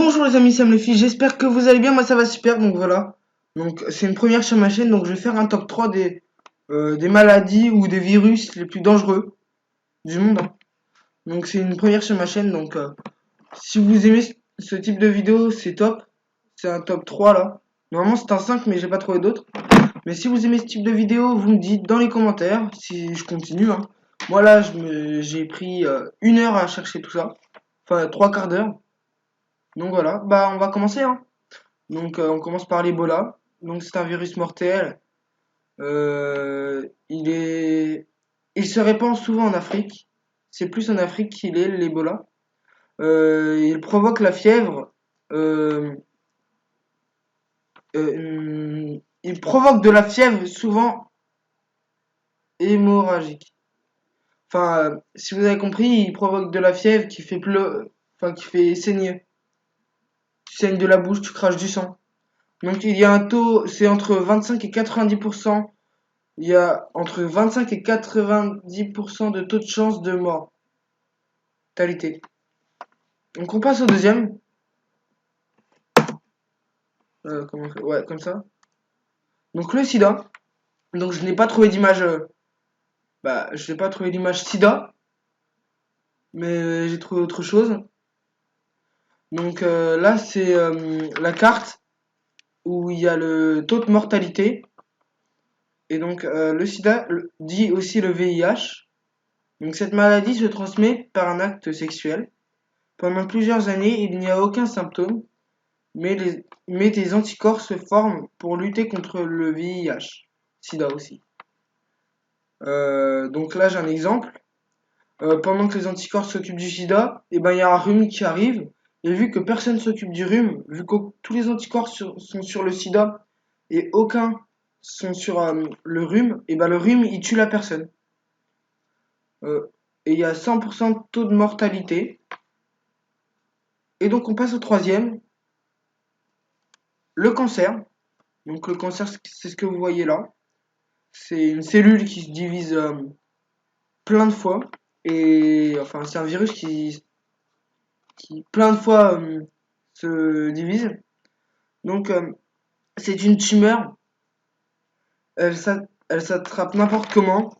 Bonjour les amis, Sam les filles, j'espère que vous allez bien, moi ça va super, donc voilà. Donc c'est une première sur ma chaîne, donc je vais faire un top 3 des maladies ou des virus les plus dangereux du monde, hein. Donc c'est une première sur ma chaîne, donc si vous aimez ce type de vidéo, c'est top. C'est un top 3 là. Normalement c'est un 5 mais j'ai pas trouvé d'autres. Mais si vous aimez ce type de vidéo, vous me dites dans les commentaires si je continue, hein. Moi là j'ai pris 1 heure à chercher tout ça. Enfin 3 quarts d'heure. Donc voilà, bah on va commencer, hein. Donc on commence par l'Ebola. Donc c'est un virus mortel. Il se répand souvent en Afrique. C'est plus en Afrique qu'il est l'Ebola. Il provoque la fièvre. euh, il provoque de la fièvre souvent hémorragique. Enfin, si vous avez compris, il provoque de la fièvre qui fait enfin qui fait saigner. Tu saignes de la bouche, tu craches du sang. Donc il y a un taux, c'est entre 25 et 90%. Il y a entre 25 et 90% de taux de chance de mortalité. Donc on passe au deuxième. Comment on fait? Ouais, comme ça. Donc le sida. Donc je n'ai pas trouvé d'image. Je n'ai pas trouvé d'image sida, mais j'ai trouvé autre chose. Donc là c'est la carte où il y a le taux de mortalité. Et donc le sida dit aussi le VIH. Donc cette maladie se transmet par un acte sexuel. Pendant plusieurs années, il n'y a aucun symptôme. Mais des anticorps se forment pour lutter contre le VIH, SIDA aussi. Donc là j'ai un exemple. Pendant que les anticorps s'occupent du sida, et ben il y a un rhume qui arrive. Et vu que personne s'occupe du rhume, vu que tous les anticorps sont sur le sida et aucun sont sur le rhume, et ben le rhume il tue la personne. Et il y a 100% de taux de mortalité. Et donc on passe au troisième, le cancer. Donc le cancer c'est ce que vous voyez là. C'est une cellule qui se divise plein de fois. Et enfin, c'est un virus qui plein de fois se divise. Donc, c'est une tumeur. Elle, elle s'attrape n'importe comment.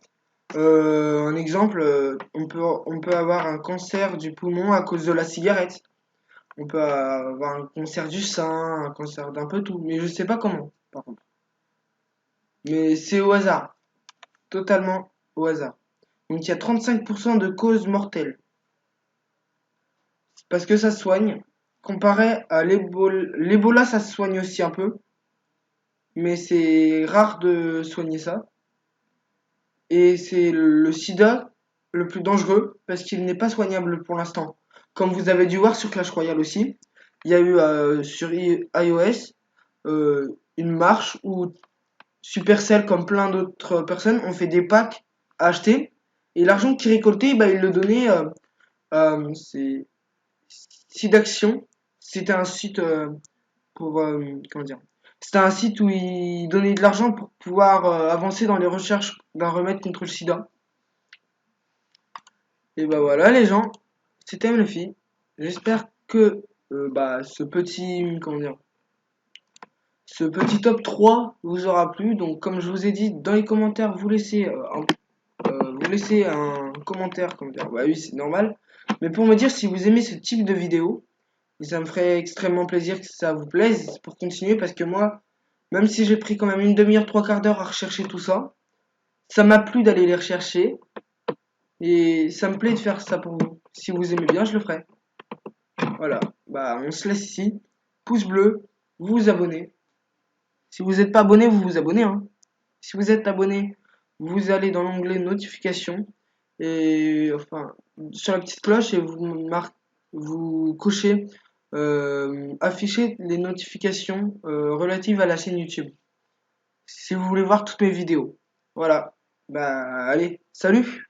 Un exemple, on peut avoir un cancer du poumon à cause de la cigarette. On peut avoir un cancer du sein, un cancer d'un peu tout. Mais je sais pas comment, par contre. Mais c'est au hasard. Totalement au hasard. Donc il y a 35% de causes mortelles. Parce que ça se soigne. Comparé à l'Ebola, ça se soigne aussi un peu. Mais c'est rare de soigner ça. Et c'est le sida le plus dangereux parce qu'il n'est pas soignable pour l'instant. Comme vous avez dû voir sur Clash Royale aussi, il y a eu sur iOS une marche où Supercell, comme plein d'autres personnes, ont fait des packs à acheter. Et l'argent qu'ils récoltaient, bah, ils le donnaient c'est Sidaction. C'était un site pour comment dire. C'était un site où ils donnaient de l'argent pour pouvoir avancer dans les recherches d'un remède contre le sida. Et bah voilà les gens, c'était MLFI. J'espère que ce petit comment dire, ce petit top 3 vous aura plu. Donc comme je vous ai dit dans les commentaires, vous laissez un commentaire, comment dire. Bah oui, c'est normal. Mais pour me dire si vous aimez ce type de vidéo, et ça me ferait extrêmement plaisir que ça vous plaise pour continuer parce que moi, même si j'ai pris quand même une demi-heure, 3 quarts d'heure à rechercher tout ça, ça m'a plu d'aller les rechercher et ça me plaît de faire ça pour vous. Si vous aimez bien, je le ferai. Voilà, bah on se laisse ici. Pouce bleu, vous vous abonnez. Si vous n'êtes pas abonné, vous vous abonnez, hein. Si vous êtes abonné, vous allez dans l'onglet notification et enfin sur la petite cloche et vous cochez afficher les notifications relatives à la chaîne YouTube. Si vous voulez voir toutes mes vidéos. Voilà. Bah allez, salut!